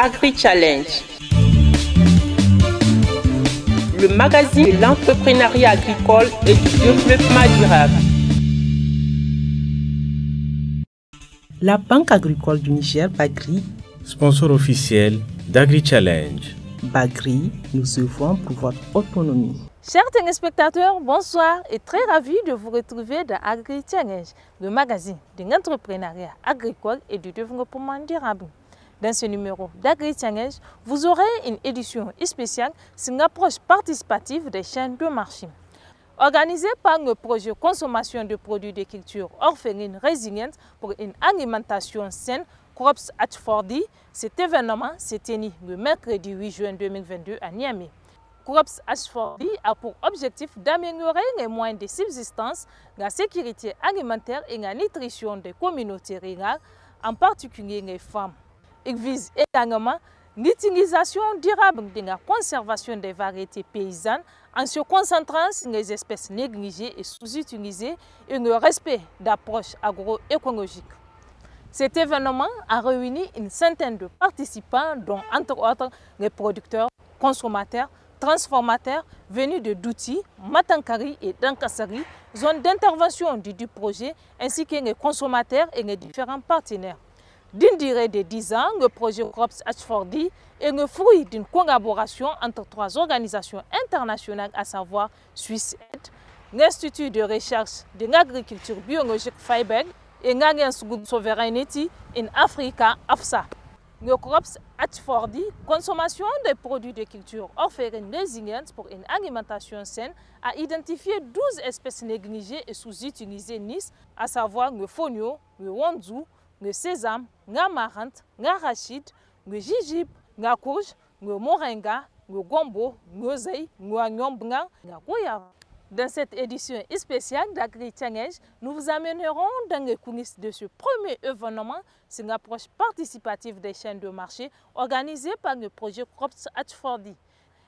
Agri-Challenge, le magazine de l'entrepreneuriat agricole et du développement durable. La Banque agricole du Niger, Bagri, sponsor officiel d'Agri-Challenge. Bagri, nous œuvrons pour votre autonomie. Chers téléspectateurs, bonsoir et très ravi de vous retrouver dans Agri-Challenge, le magazine de l'entrepreneuriat agricole et du développement durable. Dans ce numéro d'Agri-Challenge, vous aurez une édition spéciale sur l'approche participative des chaînes de marché. Organisée par le projet Consommation de produits de culture orphelines résilientes pour une alimentation saine, Crops at 4D, cet événement s'est tenu le mercredi 8 juin 2022 à Niamey. Crops at 4D a pour objectif d'améliorer les moyens de subsistance, la sécurité alimentaire et la nutrition des communautés rurales, en particulier les femmes. Il vise également l'utilisation durable de la conservation des variétés paysannes en se concentrant sur les espèces négligées et sous-utilisées et le respect d'approches agroécologiques. Cet événement a réuni une centaine de participants, dont entre autres les producteurs, consommateurs, transformateurs venus de Douti, Matankari et Dankasari, zone d'intervention du projet, ainsi que les consommateurs et les différents partenaires. D'une durée de 10 ans, le projet Crops at 4D est le fruit d'une collaboration entre 3 organisations internationales, à savoir SwissAid, l'Institut de recherche de l'agriculture biologique FAIBEG et l'Alliance Good Sovereignty in Africa, AFSA. Le Crops at 4D, consommation des produits de culture orphelines résilientes pour une alimentation saine, a identifié 12 espèces négligées et sous-utilisées Nice, à savoir le fonio, le wanzou, le sésame, l'amarante, l'arachide, le gingembre, la courge, le moringa, le gombo, l'oseille, l'oignon blanc, la goyave. Dans cette édition spéciale d'Agri-Challenge, nous vous amènerons dans les coulisses de ce premier événement sur l'approche participative des chaînes de marché organisée par le projet Crops at 4D.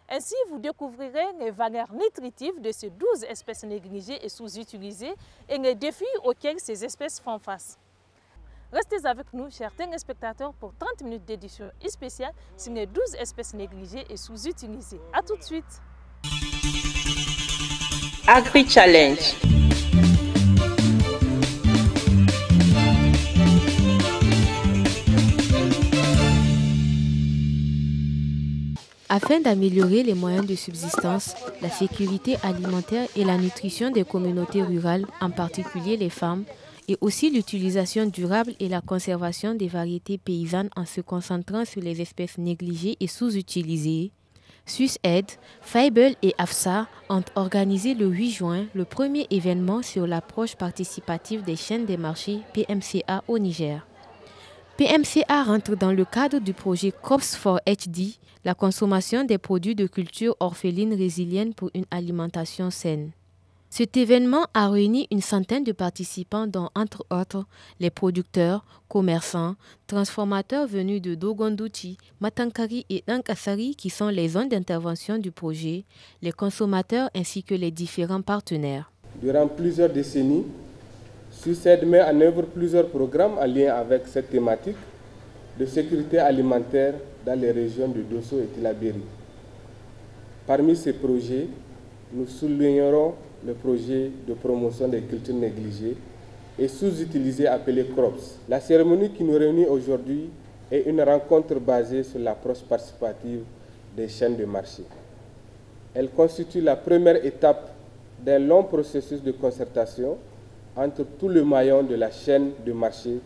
Ainsi, vous découvrirez les valeurs nutritives de ces 12 espèces négligées et sous-utilisées et les défis auxquels ces espèces font face. Restez avec nous, chers téléspectateurs, pour 30 minutes d'édition spéciale sur les 12 espèces négligées et sous-utilisées. A tout de suite. Agri-Challenge. Afin d'améliorer les moyens de subsistance, la sécurité alimentaire et la nutrition des communautés rurales, en particulier les femmes, et aussi l'utilisation durable et la conservation des variétés paysannes en se concentrant sur les espèces négligées et sous-utilisées, SwissAid, FAIBEG et AFSA ont organisé le 8 juin le premier événement sur l'approche participative des chaînes des marchés PMCA au Niger. PMCA rentre dans le cadre du projet Crops for HD, la consommation des produits de culture orphelines résilientes pour une alimentation saine. Cet événement a réuni une centaine de participants dont, entre autres, les producteurs, commerçants, transformateurs venus de Dogondouti, Matankari et Dankasari qui sont les zones d'intervention du projet, les consommateurs ainsi que les différents partenaires. Durant plusieurs décennies, SwissAid met en œuvre plusieurs programmes en lien avec cette thématique de sécurité alimentaire dans les régions de Dosso et Tillabéri. Parmi ces projets, nous soulignerons le projet de promotion des cultures négligées et sous-utilisées appelé CROPS. La cérémonie qui nous réunit aujourd'hui est une rencontre basée sur l'approche participative des chaînes de marché. Elle constitue la première étape d'un long processus de concertation entre tous les maillons de la chaîne de marché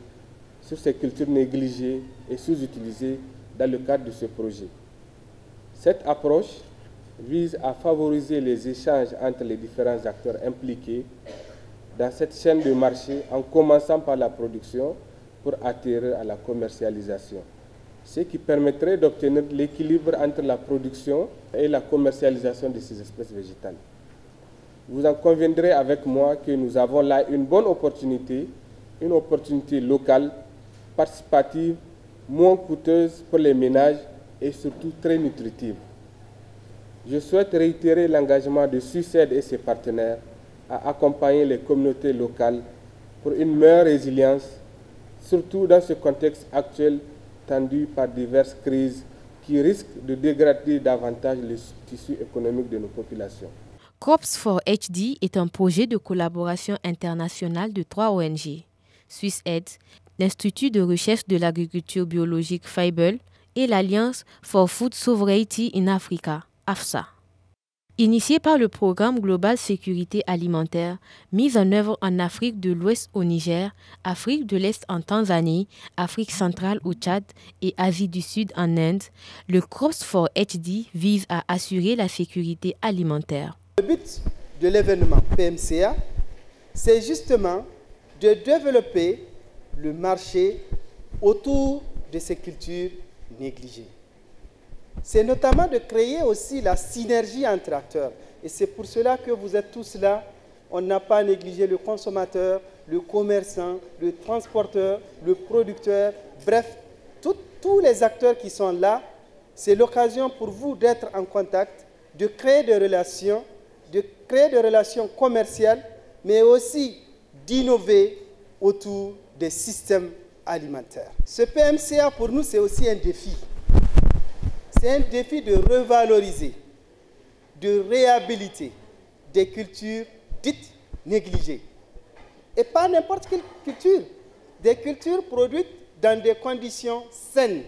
sur ces cultures négligées et sous-utilisées dans le cadre de ce projet. Cette approche vise à favoriser les échanges entre les différents acteurs impliqués dans cette chaîne de marché en commençant par la production pour atterrir à la commercialisation, ce qui permettrait d'obtenir l'équilibre entre la production et la commercialisation de ces espèces végétales. Vous en conviendrez avec moi que nous avons là une bonne opportunité, une opportunité locale, participative, moins coûteuse pour les ménages et surtout très nutritive. Je souhaite réitérer l'engagement de SwissAid et ses partenaires à accompagner les communautés locales pour une meilleure résilience, surtout dans ce contexte actuel tendues par diverses crises qui risquent de dégrader davantage le tissu économique de nos populations. Crops for HD est un projet de collaboration internationale de 3 ONG, SwissAid, l'Institut de recherche de l'agriculture biologique FIBEL et l'Alliance for Food Sovereignty in Africa, AFSA. Initié par le programme Global Sécurité Alimentaire, mis en œuvre en Afrique de l'Ouest au Niger, Afrique de l'Est en Tanzanie, Afrique centrale au Tchad et Asie du Sud en Inde, le Crops for HD vise à assurer la sécurité alimentaire. Le but de l'événement PMCA, c'est justement de développer le marché autour de ces cultures négligées. C'est notamment de créer aussi la synergie entre acteurs. Et c'est pour cela que vous êtes tous là. On n'a pas négligé le consommateur, le commerçant, le transporteur, le producteur. Bref, tous les acteurs qui sont là, c'est l'occasion pour vous d'être en contact, de créer des relations commerciales, mais aussi d'innover autour des systèmes alimentaires. Ce PMCA, pour nous, c'est aussi un défi. C'est un défi de revaloriser, de réhabiliter des cultures dites négligées. Et pas n'importe quelle culture. Des cultures produites dans des conditions saines.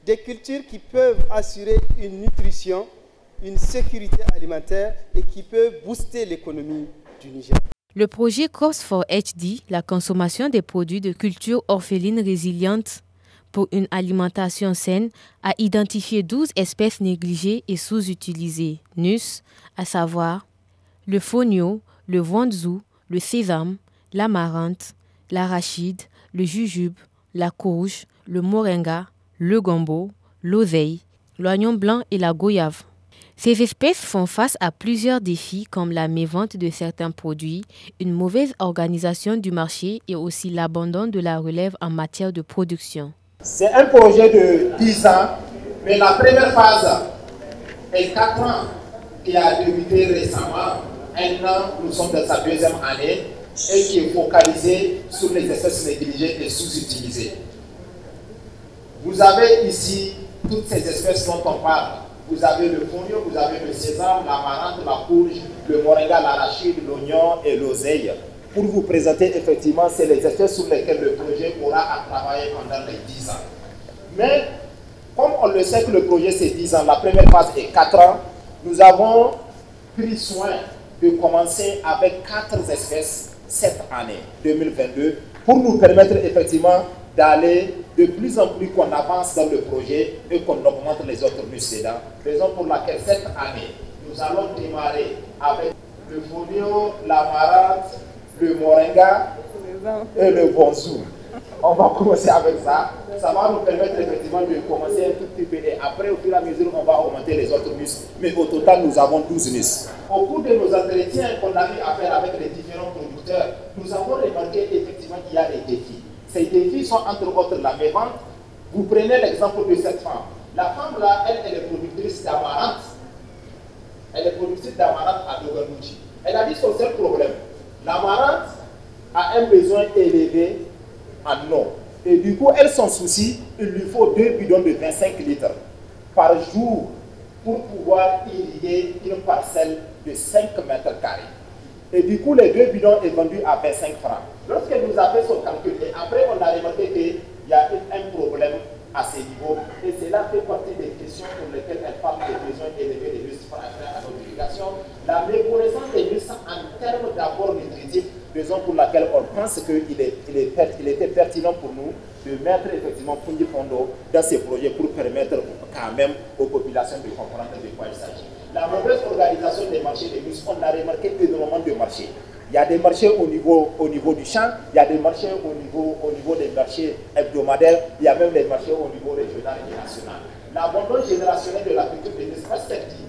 Des cultures qui peuvent assurer une nutrition, une sécurité alimentaire et qui peuvent booster l'économie du Niger. Le projet Crops for HD, la consommation des produits de culture orphelines résilientes pour une alimentation saine, a identifié 12 espèces négligées et sous-utilisées, NUS, à savoir le fonio, le wanzou, le sésame, l'amarante, l'arachide, le jujube, la courge, le moringa, le gombo, l'oseille, l'oignon blanc et la goyave. Ces espèces font face à plusieurs défis comme la mévente de certains produits, une mauvaise organisation du marché et aussi l'abandon de la relève en matière de production. C'est un projet de 10 ans, mais la première phase est 4 ans qui a débuté récemment. Un an, nous sommes dans sa deuxième année et qui est focalisé sur les espèces négligées et sous-utilisées. Vous avez ici toutes ces espèces dont on parle. Vous avez le fonio, vous avez le sésame, l'amarante, la courge, le moringa, l'arachide, l'oignon et l'oseille. Pour vous présenter, effectivement, c'est les espèces sur lesquelles le projet aura à travailler pendant les 10 ans. Mais, comme on le sait que le projet c'est 10 ans, la première phase est 4 ans, nous avons pris soin de commencer avec 4 espèces cette année, 2022, pour nous permettre effectivement d'aller de plus en plus qu'on avance dans le projet et qu'on augmente les autres muscles. Raison pour laquelle cette année, nous allons démarrer avec le fonio, l'amarante, le moringa et le bonzou. On va commencer avec ça. Ça va nous permettre effectivement de commencer un tout petit peu. Et après, au fur et à mesure, on va augmenter les autres muscles. Mais au total, nous avons 12 muscles. Au cours de nos entretiens qu'on a eu à faire avec les différents producteurs, nous avons remarqué effectivement qu'il y a des défis. Ces défis sont entre autres la mévente. Vous prenez l'exemple de cette femme. La femme là, elle est productrice d'amarante. Elle est productrice d'amarante à Doganouchi. Elle a dit son seul problème. L'amarante a un besoin élevé en eau. Et du coup, elle s'en soucie, il lui faut 2 bidons de 25 litres par jour pour pouvoir irriguer une parcelle de 5 mètres carrés. Et du coup, les 2 bidons est vendu à 25 francs. Lorsqu'elle nous a fait son calcul, et après on a remarqué qu'il y a un problème à ce niveau, et cela fait partie des questions pour lesquelles elle parle des besoins élevés des muscles à notre irrigation, la méconnaissance des muscles en termes d'apport nutritif, raison pour laquelle on pense qu'il était pertinent pour nous de mettre effectivement Pundi Fondo dans ces projets pour permettre quand même aux populations de comprendre de quoi il s'agit. La mauvaise organisation des marchés des muscles, on a remarqué énormément de marchés. Il y a des marchés au niveau du champ, il y a des marchés au niveau des marchés hebdomadaires, il y a même des marchés au niveau régional et national. L'abandon générationnel de la culture des espaces dit,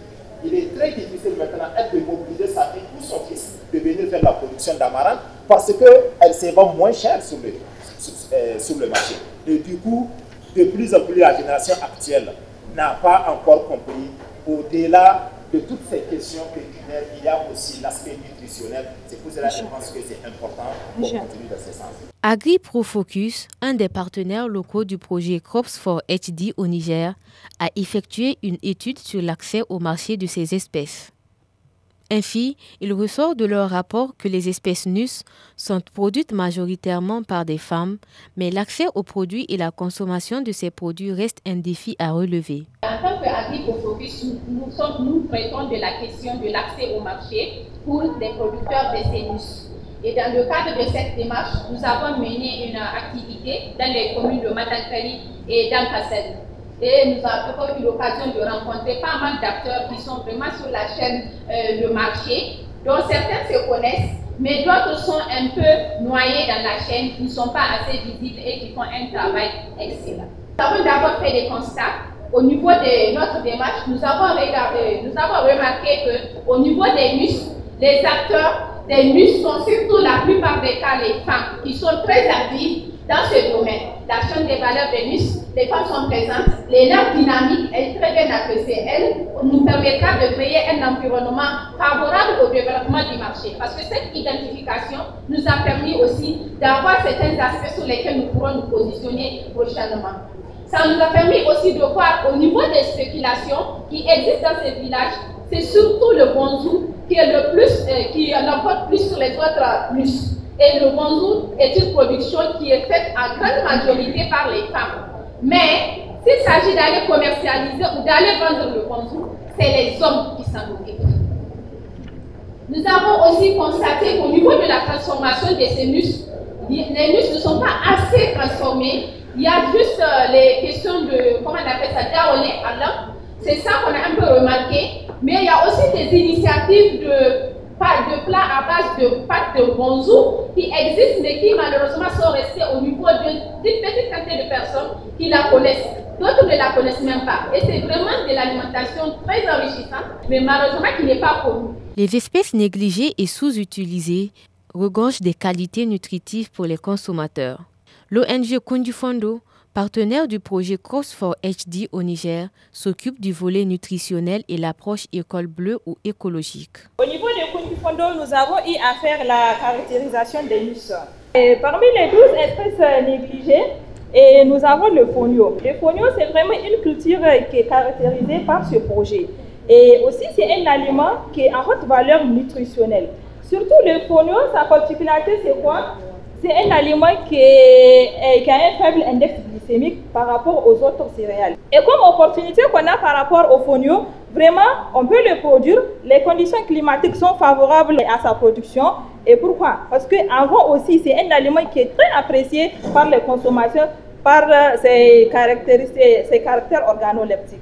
il est très difficile maintenant de mobiliser sa fille ou son fils de venir faire la production d'amarante parce qu'elle se vend moins cher sur le marché. Et du coup, de plus en plus, la génération actuelle n'a pas encore compris au-delà de toutes ces questions culinaires, il y a aussi l'aspect nutritionnel. C'est pour cela que je pense que c'est important pour continuer dans ce sens. AgriProFocus, un des partenaires locaux du projet Crops for HD au Niger, a effectué une étude sur l'accès au marché de ces espèces. Ainsi, il ressort de leur rapport que les espèces NUS sont produites majoritairement par des femmes, mais l'accès aux produits et la consommation de ces produits reste un défi à relever. En tant qu'AgriProFocus, nous traitons de la question de l'accès au marché pour les producteurs de ces NUS. Et dans le cadre de cette démarche, nous avons mené une activité dans les communes de Madankali et d'Ankassel. Et nous avons eu l'occasion de rencontrer pas mal d'acteurs qui sont vraiment sur la chaîne de marché, dont certains se connaissent, mais d'autres sont un peu noyés dans la chaîne, qui ne sont pas assez visibles et qui font un travail excellent. Nous avons d'abord fait des constats. Au niveau de notre démarche, nous avons remarqué qu'au niveau des NUS, les acteurs des NUS sont surtout la plupart des cas les femmes qui sont très actives dans ce domaine. La chaîne des valeurs des NUS, les femmes sont présentes, l'élan dynamique est très bien appréciée. Elle nous permettra de créer un environnement favorable au développement du marché. Parce que cette identification nous a permis aussi d'avoir certains aspects sur lesquels nous pourrons nous positionner prochainement. Ça nous a permis aussi de voir au niveau des spéculations qui existent dans ces villages, c'est surtout le bonzou qui est le plus, qui l'emporte plus sur les autres NUS. Et le bonzou est une production qui est faite en grande majorité par les femmes. Mais s'il s'agit d'aller commercialiser ou d'aller vendre le bonzou, c'est les hommes qui s'en occupent. Nous avons aussi constaté qu'au niveau de la transformation de ces NUS, les NUS ne sont pas assez transformés. Il y a juste les questions de, comment on appelle ça, daolé à l'an. C'est ça qu'on a un peu remarqué. Mais il y a aussi des initiatives de plats à base de pâtes de bonzou qui existent, mais qui malheureusement sont restées au niveau d'une petite quantité de personnes qui la connaissent. D'autres ne la connaissent même pas. Et c'est vraiment de l'alimentation très enrichissante, mais malheureusement qui n'est pas connue. Les espèces négligées et sous-utilisées regorgent des qualités nutritives pour les consommateurs. L'ONG Kundifondo, partenaire du projet Crops for HD au Niger, s'occupe du volet nutritionnel et l'approche école bleue ou écologique. Au niveau de Kundifondo, nous avons eu à faire la caractérisation des NUS. Et parmi les 12 espèces négligées, et nous avons le fonio. Le fonio, c'est vraiment une culture qui est caractérisée par ce projet. Et aussi, c'est un aliment qui est en haute valeur nutritionnelle. Surtout le fonio, sa particularité, c'est quoi? C'est un aliment qui a un faible index glycémique par rapport aux autres céréales. Et comme opportunité qu'on a par rapport au fonio, vraiment, on peut le produire. Les conditions climatiques sont favorables à sa production. Et pourquoi? Parce qu'avant aussi, c'est un aliment qui est très apprécié par les consommateurs par ses caractères organoleptiques.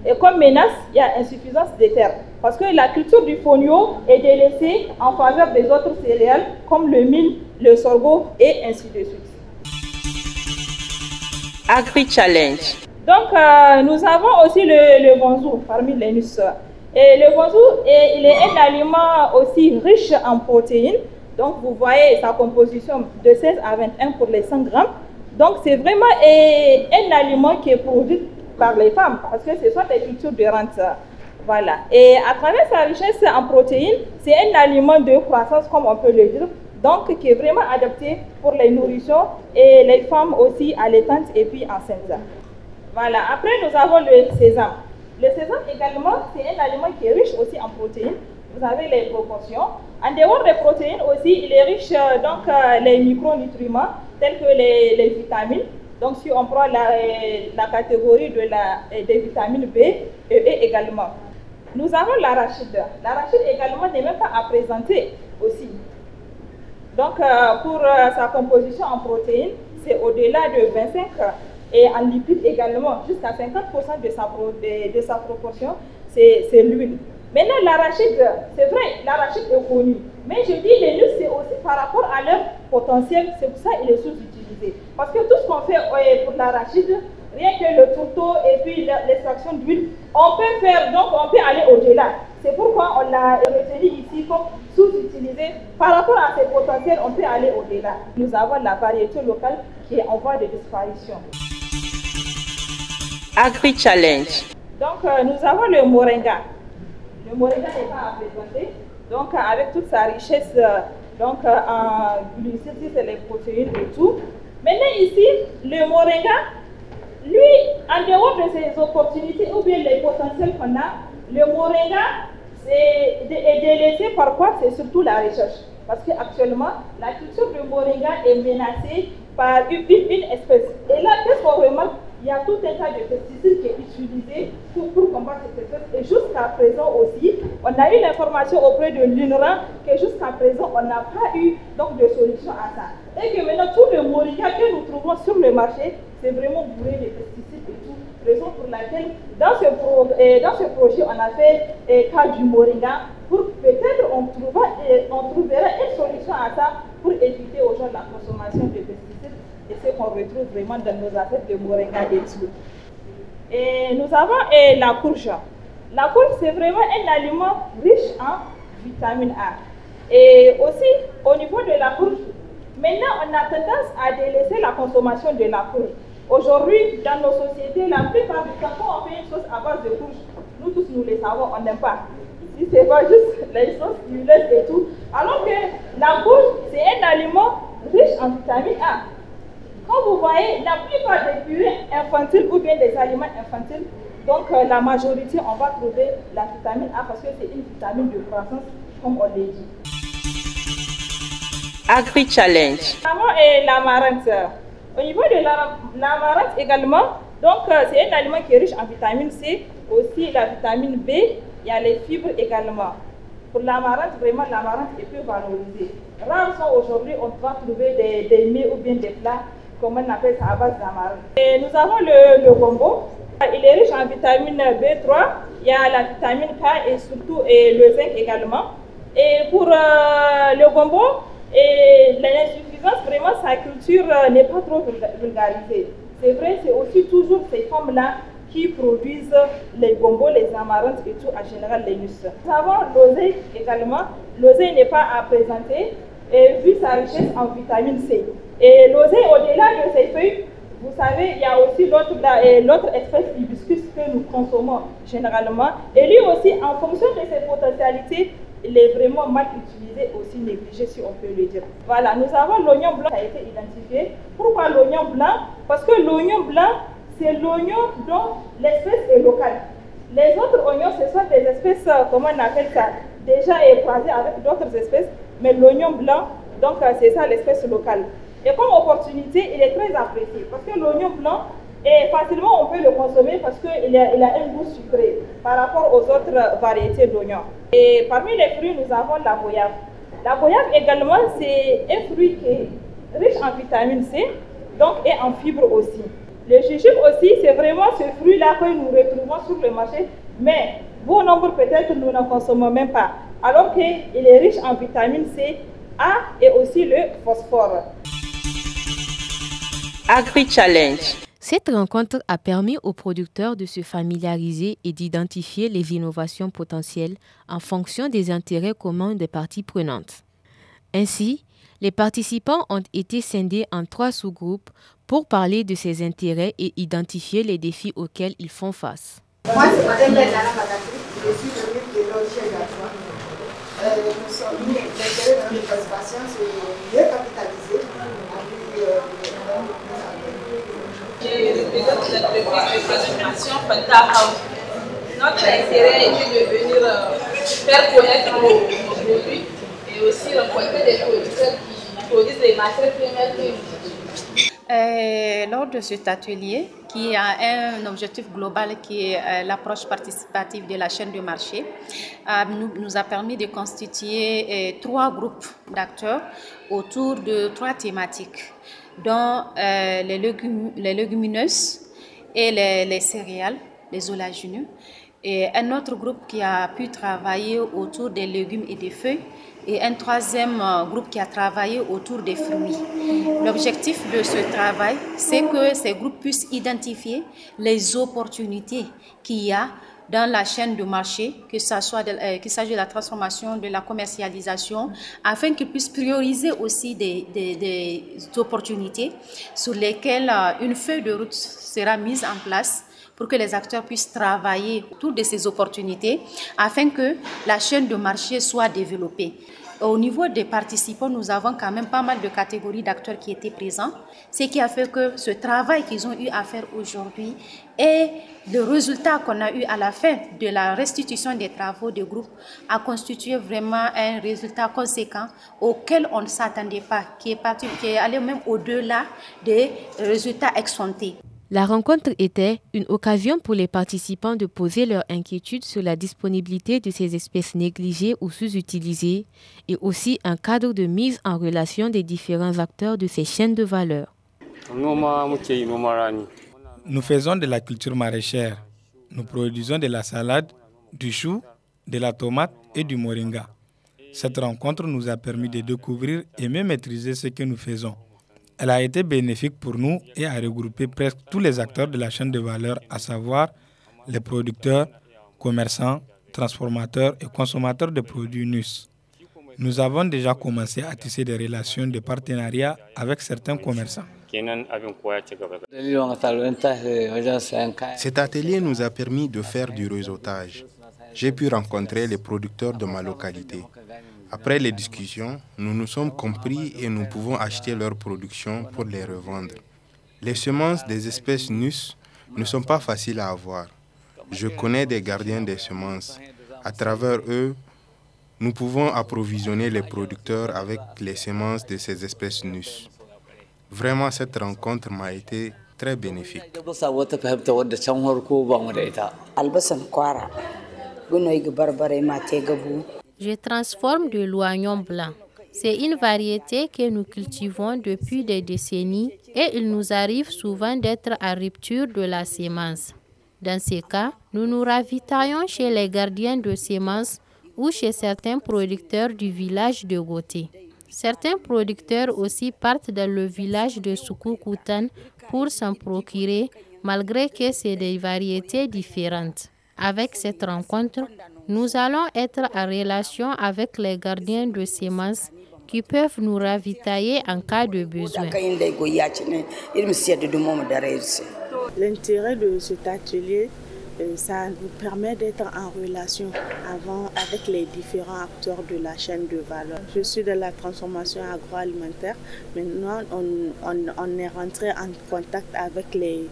Et comme menace, il y a insuffisance des terres. Parce que la culture du fonio est délaissée en faveur des autres céréales comme le mil, le sorgho et ainsi de suite. Agri-Challenge. Donc, nous avons aussi le bonzou parmi les NUS. Et le bonzou, il est un aliment aussi riche en protéines. Donc, vous voyez sa composition de 16 à 21 pour les 100 grammes. Donc, c'est vraiment un aliment qui est produit par les femmes, parce que ce sont des cultures de rente. Voilà. Et à travers sa richesse en protéines, c'est un aliment de croissance, comme on peut le dire, donc qui est vraiment adapté pour les nourrissons et les femmes aussi allaitantes et puis enceintes. Voilà. Après, nous avons le sésame. Le sésame également, c'est un aliment qui est riche aussi en protéines. Vous avez les proportions. En dehors des protéines aussi, il est riche donc les micronutriments tels que les vitamines. Donc, si on prend la catégorie des vitamines B et E également. Nous avons l'arachide. L'arachide également n'est même pas à présenter aussi. Donc, pour sa composition en protéines, c'est au-delà de 25 et en lipides également, jusqu'à 50% de sa proportion, c'est l'huile. Maintenant, l'arachide, c'est vrai, l'arachide est connu. Mais je dis, les NUS, c'est aussi par rapport à leur potentiel, c'est pour ça qu'il est sous-utilisé. Parce que tout ce qu'on fait pour l'arachide, rien que le tourteau et puis l'extraction d'huile, on peut faire, donc on peut aller au-delà. C'est pourquoi on l'a retenu ici comme sous-utilisé. Par rapport à ses potentiels, on peut aller au-delà. Nous avons la variété locale qui est en voie de disparition. Agri-Challenge. Donc, nous avons le moringa. Le Le moringa n'est pas à présenter. Donc, avec toute sa richesse en glucides, les protéines et tout. Maintenant, ici, le moringa, lui, en dehors de ses opportunités ou bien les potentiels qu'on a, le moringa est délaissé par quoi? C'est surtout la recherche. Parce qu'actuellement, la culture de moringa est menacée par une espèce. Et là, qu'est-ce qu'on remarque? Il y a tout un tas de pesticides qui est utilisé pour combattre cette espèce. Et jusqu'à présent aussi, on a eu l'information auprès de l'INRA que jusqu'à présent, on n'a pas eu donc, de solution à ça. Et que maintenant, tout le moringa que nous trouvons sur le marché, c'est vraiment bourré de pesticides et tout. Raison pour laquelle, dans ce projet, on a fait cas du moringa pour peut-être on trouverait une solution à ça pour éviter aux gens la consommation de pesticides. Et ce qu'on retrouve vraiment dans nos assiettes de moringa et tout. Et nous avons la courge. La courge, c'est vraiment un aliment riche en vitamine A. Et aussi, au niveau de la courge, maintenant, on a tendance à délaisser la consommation de la courge. Aujourd'hui, dans nos sociétés, la plupart du temps, quand on fait une chose à base de courge, nous tous, nous les savons, on n'aime pas. Si c'est pas juste les sauces huileuses et tout. Alors que la courge, c'est un aliment riche en vitamine A. Quand vous voyez, la plupart des purées infantiles ou bien des aliments infantiles, donc la majorité, on va trouver la vitamine A parce que c'est une vitamine de croissance, comme on l'a dit. Agri Challenge. L'amarante. Au niveau de l'amarante également, donc c'est un aliment qui est riche en vitamine C, aussi la vitamine B, il y a les fibres également. Pour l'amarante, vraiment l'amarante est peu valorisée. Rares sont aujourd'hui, on va trouver des mets ou bien des plats, comme on appelle ça à base d'amarante. Et nous avons le gombo. Il est riche en vitamine B3, il y a la vitamine K et surtout le zinc également. Et pour le gombo, l'insuffisance, vraiment sa culture n'est pas trop vulgarisée. C'est vrai, c'est aussi toujours ces femmes-là qui produisent les gombos, les amarantes et tout, en général les nus. Nous avons l'oseille également. L'oseille n'est pas à présenter, vu sa richesse en vitamine C. Et l'oseille, au-delà de ses feuilles, vous savez, il y a aussi l'autre espèce d'hibiscus que nous consommons généralement. Et lui aussi, en fonction de ses potentialités, il est vraiment mal utilisé, aussi négligé, si on peut le dire. Voilà, nous avons l'oignon blanc qui a été identifié. Pourquoi l'oignon blanc? Parce que l'oignon blanc, c'est l'oignon dont l'espèce est locale. Les autres oignons, ce sont des espèces, comment on appelle ça, déjà croisées avec d'autres espèces, mais l'oignon blanc, donc c'est ça l'espèce locale. Et comme opportunité, il est très apprécié parce que l'oignon blanc, facilement on peut le consommer parce qu'il a un goût sucré par rapport aux autres variétés d'oignons. Et parmi les fruits, nous avons la goyave. La goyave également, c'est un fruit qui est riche en vitamine C, donc et en fibres aussi. Le jujube aussi, c'est vraiment ce fruit-là que nous retrouvons sur le marché, mais bon nombre peut-être nous n'en consommons même pas, alors qu'il est riche en vitamine C, A et aussi le phosphore. Agri Challenge. Cette rencontre a permis aux producteurs de se familiariser et d'identifier les innovations potentielles en fonction des intérêts communs des parties prenantes. Ainsi, les participants ont été scindés en 3 sous-groupes pour parler de ces intérêts et identifier les défis auxquels ils font face. Moi, c'est Mme Nana Magatri, je suis venue de l'ONG Gatois. Nous sommes mis l'intérêt de notre participation, c'est mieux capitaliser. Je représente l'entreprise de transformation Fanta House. Notre intérêt était de venir faire connaître nos produits et aussi rencontrer des producteurs qui produisent les matières premières que lors de cet atelier, qui a un objectif global qui est l'approche participative de la chaîne de marché, nous a permis de constituer 3 groupes d'acteurs autour de 3 thématiques, dont les légumineuses et les céréales, les oléagineux, et un autre groupe qui a pu travailler autour des légumes et des feuilles, et un 3e groupe qui a travaillé autour des fruits. L'objectif de ce travail, c'est que ces groupes puissent identifier les opportunités qu'il y a dans la chaîne de marché, qu'il s'agit de la transformation, de la commercialisation, afin qu'ils puissent prioriser aussi des opportunités sur lesquelles une feuille de route sera mise en place pour que les acteurs puissent travailler autour de ces opportunités afin que la chaîne de marché soit développée. Au niveau des participants, nous avons quand même pas mal de catégories d'acteurs qui étaient présents, ce qui a fait que ce travail qu'ils ont eu à faire aujourd'hui et le résultat qu'on a eu à la fin de la restitution des travaux de groupe a constitué vraiment un résultat conséquent auquel on ne s'attendait pas, qui est allé même au-delà des résultats escomptés. La rencontre était une occasion pour les participants de poser leurs inquiétudes sur la disponibilité de ces espèces négligées ou sous-utilisées et aussi un cadre de mise en relation des différents acteurs de ces chaînes de valeur. Nous faisons de la culture maraîchère. Nous produisons de la salade, du chou, de la tomate et du moringa. Cette rencontre nous a permis de découvrir et mieux maîtriser ce que nous faisons. Elle a été bénéfique pour nous et a regroupé presque tous les acteurs de la chaîne de valeur, à savoir les producteurs, commerçants, transformateurs et consommateurs de produits NUS. Nous avons déjà commencé à tisser des relations de partenariat avec certains commerçants. Cet atelier nous a permis de faire du réseautage. J'ai pu rencontrer les producteurs de ma localité. Après les discussions, nous nous sommes compris et nous pouvons acheter leur production pour les revendre. Les semences des espèces NUS ne sont pas faciles à avoir. Je connais des gardiens des semences. À travers eux, nous pouvons approvisionner les producteurs avec les semences de ces espèces NUS. Vraiment, cette rencontre m'a été très bénéfique. Je transforme de l'oignon blanc. C'est une variété que nous cultivons depuis des décennies et il nous arrive souvent d'être à rupture de la sémence. Dans ces cas, nous nous ravitaillons chez les gardiens de semences ou chez certains producteurs du village de Goté. Certains producteurs aussi partent dans le village de Soukoukoutane pour s'en procurer, malgré que c'est des variétés différentes. Avec cette rencontre, nous allons être en relation avec les gardiens de semences qui peuvent nous ravitailler en cas de besoin. L'intérêt de cet atelier, ça nous permet d'être en relation avec les différents acteurs de la chaîne de valeur. Je suis de la transformation agroalimentaire. Maintenant, on est rentré en contact avec les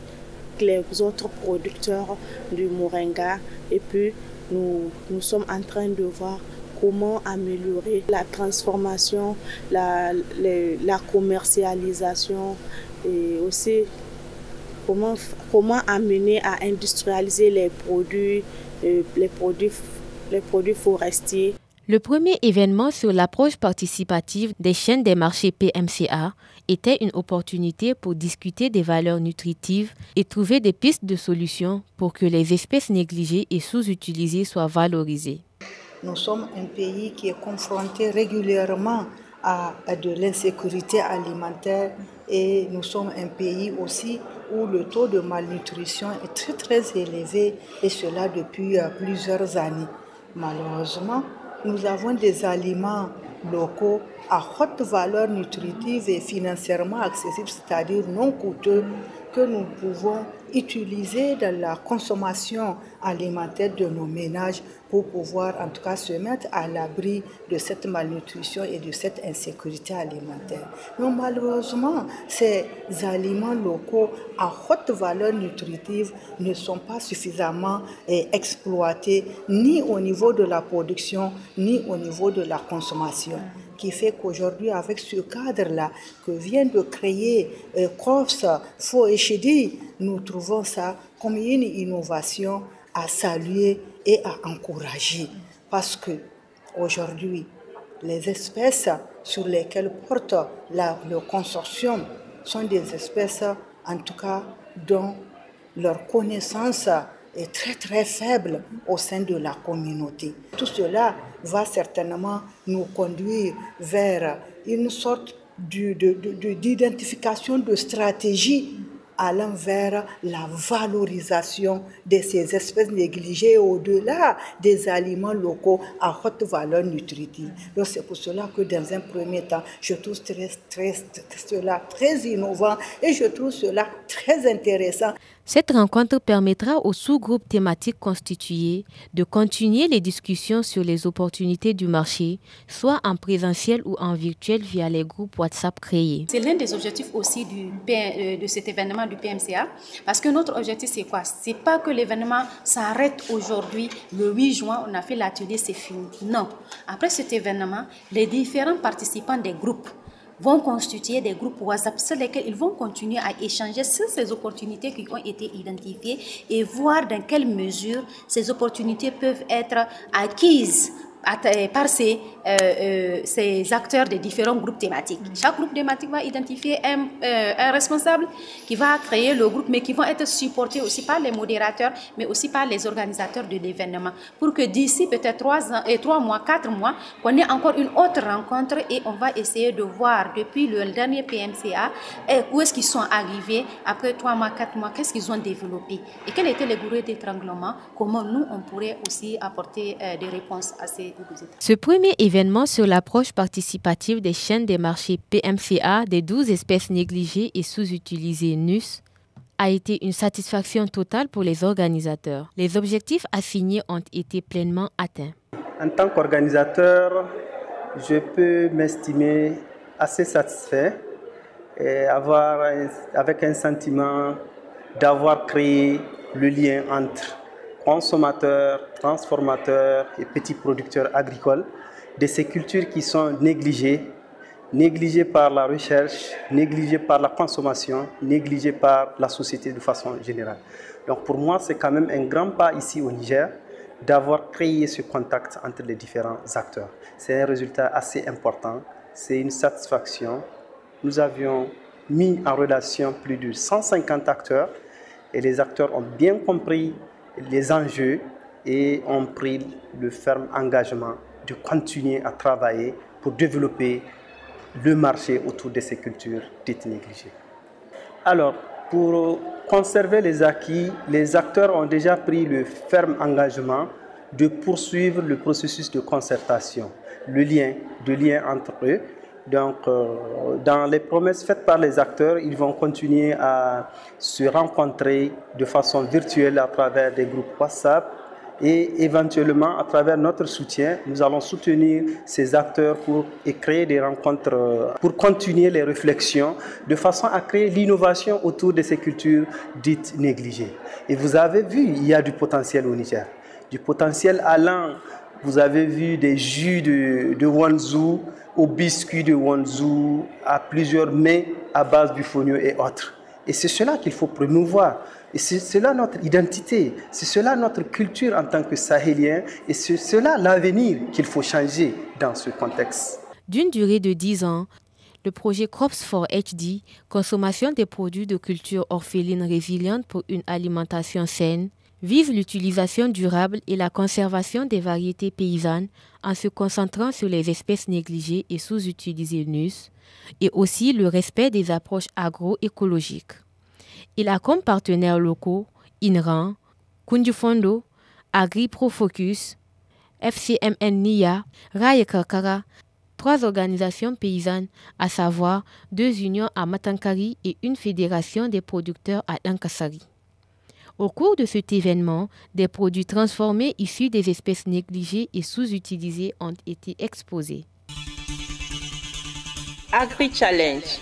autres producteurs du moringa et puis nous sommes en train de voir comment améliorer la transformation, la commercialisation et aussi comment amener à industrialiser les produits forestiers. Le premier événement sur l'approche participative des chaînes des marchés PMCA était une opportunité pour discuter des valeurs nutritives et trouver des pistes de solutions pour que les espèces négligées et sous-utilisées soient valorisées. Nous sommes un pays qui est confronté régulièrement à de l'insécurité alimentaire et nous sommes un pays aussi où le taux de malnutrition est très très élevé et cela depuis plusieurs années. Malheureusement, nous avons des aliments locaux à haute valeur nutritive et financièrement accessibles, c'est-à-dire non coûteux, que nous pouvons utiliser dans la consommation alimentaire de nos ménages pour pouvoir en tout cas se mettre à l'abri de cette malnutrition et de cette insécurité alimentaire. Mais malheureusement, ces aliments locaux à haute valeur nutritive ne sont pas suffisamment exploités ni au niveau de la production ni au niveau de la consommation. Qui fait qu'aujourd'hui, avec ce cadre-là que vient de créer CROFS FOECHD, nous trouvons ça comme une innovation à saluer et à encourager. Parce que aujourd'hui, les espèces sur lesquelles porte le consortium sont des espèces, en tout cas, dont leur connaissance est très très faible au sein de la communauté. Tout cela va certainement nous conduire vers une sorte d'identification de stratégie allant vers la valorisation de ces espèces négligées au-delà des aliments locaux à haute valeur nutritive. Donc c'est pour cela que dans un premier temps, je trouve cela très innovant et je trouve cela très intéressant. Cette rencontre permettra aux sous-groupes thématiques constitués de continuer les discussions sur les opportunités du marché, soit en présentiel ou en virtuel via les groupes WhatsApp créés. C'est l'un des objectifs aussi de cet événement du PMCA, parce que notre objectif c'est quoi? C'est pas que l'événement s'arrête aujourd'hui, le 8 juin, on a fait l'atelier, c'est fini. Non. Après cet événement, les différents participants des groupes vont constituer des groupes WhatsApp sur lesquels ils vont continuer à échanger sur ces opportunités qui ont été identifiées et voir dans quelle mesure ces opportunités peuvent être acquises par ces acteurs des différents groupes thématiques. Chaque groupe thématique va identifier un responsable qui va créer le groupe, mais qui vont être supportés aussi par les modérateurs, mais aussi par les organisateurs de l'événement, pour que d'ici peut-être 3 mois, 4 mois, qu'on ait encore une autre rencontre et on va essayer de voir depuis le dernier PMCA où est-ce qu'ils sont arrivés après 3 mois, 4 mois, qu'est-ce qu'ils ont développé et quels étaient les gourous d'étranglement, comment nous on pourrait aussi apporter des réponses à ces. Ce premier événement sur l'approche participative des chaînes des marchés PMCA des 12 espèces négligées et sous-utilisées NUS a été une satisfaction totale pour les organisateurs. Les objectifs assignés ont été pleinement atteints. En tant qu'organisateur, je peux m'estimer assez satisfait et avec un sentiment d'avoir créé le lien entre consommateurs, transformateurs et petits producteurs agricoles de ces cultures qui sont négligées par la recherche, négligées par la consommation, négligées par la société de façon générale. Donc pour moi, c'est quand même un grand pas ici au Niger d'avoir créé ce contact entre les différents acteurs. C'est un résultat assez important, c'est une satisfaction. Nous avions mis en relation plus de 150 acteurs et les acteurs ont bien compris les enjeux et ont pris le ferme engagement de continuer à travailler pour développer le marché autour de ces cultures dites négligées. Alors, pour conserver les acquis, les acteurs ont déjà pris le ferme engagement de poursuivre le processus de concertation, le lien entre eux. Donc, dans les promesses faites par les acteurs, ils vont continuer à se rencontrer de façon virtuelle à travers des groupes WhatsApp et éventuellement à travers notre soutien, nous allons soutenir ces acteurs pour créer des rencontres, pour continuer les réflexions de façon à créer l'innovation autour de ces cultures dites négligées. Et vous avez vu, il y a du potentiel au Niger, du potentiel allant. Vous avez vu des jus de Wanzhou, aux biscuits de Wanzhou, à plusieurs mets à base du fonio et autres. Et c'est cela qu'il faut promouvoir. Et c'est cela notre identité, c'est cela notre culture en tant que Sahéliens, et c'est cela l'avenir qu'il faut changer dans ce contexte. D'une durée de 10 ans, le projet Crops for HD, consommation des produits de culture orphelines résilientes pour une alimentation saine, vise l'utilisation durable et la conservation des variétés paysannes en se concentrant sur les espèces négligées et sous-utilisées NUS et aussi le respect des approches agroécologiques. Il a comme partenaires locaux INRAN, Kundufondo, AgriProFocus, FCMN NIA, Raye Karkara, 3 organisations paysannes, à savoir 2 unions à Matankari et une fédération des producteurs à Dankasari. Au cours de cet événement, des produits transformés issus des espèces négligées et sous-utilisées ont été exposés. Agri-Challenge.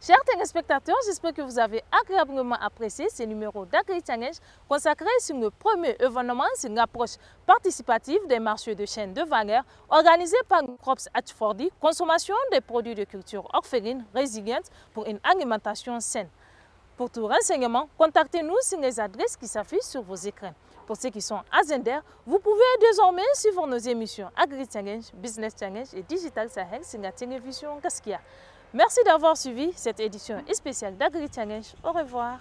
Chers téléspectateurs, j'espère que vous avez agréablement apprécié ce numéro d'Agri-Challenge consacré sur le premier événement sur l'approche participative des marchés de chaînes de valeur organisé par Crops H4D, consommation des produits de culture orphelines résilientes pour une alimentation saine. Pour tout renseignement, contactez-nous sur les adresses qui s'affichent sur vos écrans. Pour ceux qui sont à Zender, vous pouvez désormais suivre nos émissions Agri-Challenge, Business Challenge et Digital Sahel sur la télévision Gaskia. Merci d'avoir suivi cette édition spéciale d'Agri-Challenge. Au revoir.